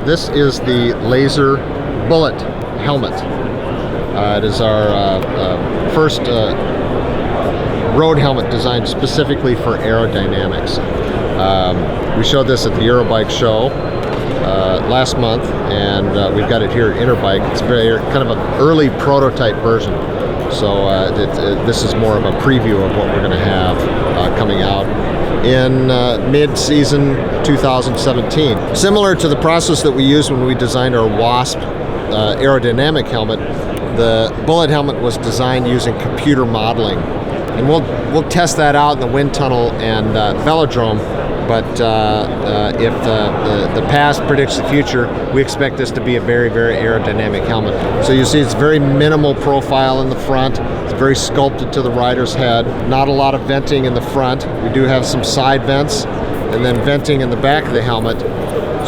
This is the Lazer Bullet helmet. It is our first road helmet designed specifically for aerodynamics. We showed this at the Interbike show last month, and we've got it here at Interbike. It's very kind of an early prototype version. So this is more of a preview of what we're going to have coming out in mid-season 2017. Similar to the process that we used when we designed our Wasp aerodynamic helmet, the Bullet helmet was designed using computer modeling. And we'll test that out in the wind tunnel and velodrome. But if the past predicts the future, we expect this to be a very, very aerodynamic helmet. So you see it's very minimal profile in the front. It's very sculpted to the rider's head. Not a lot of venting in the front. We do have some side vents and then venting in the back of the helmet.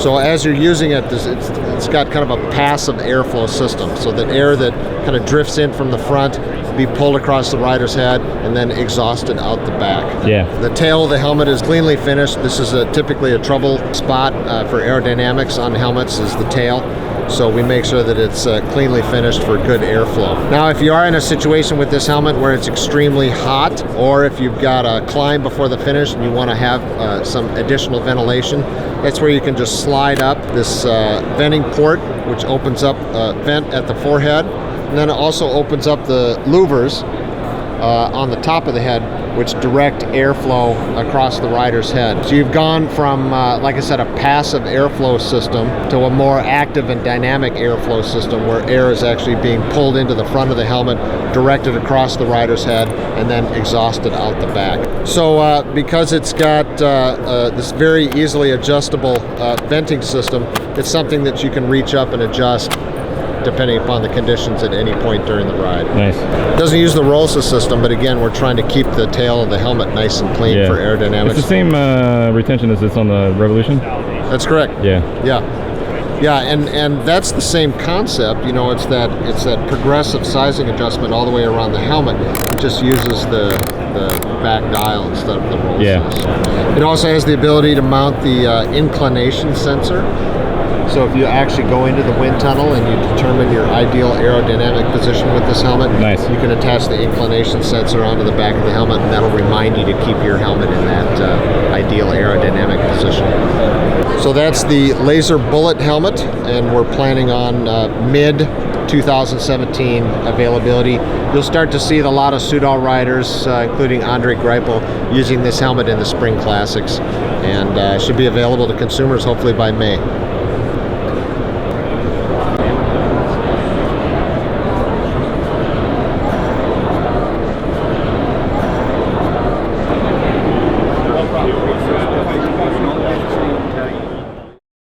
So as you're using it, it's got kind of a passive airflow system. So that air that kind of drifts in from the front be pulled across the rider's head and then exhausted out the back. Yeah. The tail of the helmet is cleanly finished. This is typically a trouble spot for aerodynamics on helmets, is the tail. So we make sure that it's cleanly finished for good airflow. Now, if you are in a situation with this helmet where it's extremely hot, or if you've got a climb before the finish and you want to have some additional ventilation, that's where you can just slide up this venting port, which opens up a vent at the forehead. And then it also opens up the louvers on the top of the head, which direct airflow across the rider's head. So you've gone from, like I said, a passive airflow system to a more active and dynamic airflow system where air is actually being pulled into the front of the helmet, directed across the rider's head, and then exhausted out the back. So because it's got this very easily adjustable venting system, it's something that you can reach up and adjust depending upon the conditions at any point during the ride. Nice. It doesn't use the ROSA system, but again, we're trying to keep the tail of the helmet nice and clean for aerodynamics. It's the same retention as it's on the Revolution? That's correct. Yeah. Yeah, and that's the same concept. You know, it's that progressive sizing adjustment all the way around the helmet. It just uses the back dial instead of the ROSA. Yeah. It also has the ability to mount the inclination sensor. So if you actually go into the wind tunnel and you determine your ideal aerodynamic position with this helmet, you can attach the inclination sensor onto the back of the helmet, and that'll remind you to keep your helmet in that ideal aerodynamic position. So that's the Lazer Bullet helmet, and we're planning on mid-2017 availability. You'll start to see a lot of Soudal riders, including Andre Greipel, using this helmet in the Spring Classics, and should be available to consumers hopefully by May.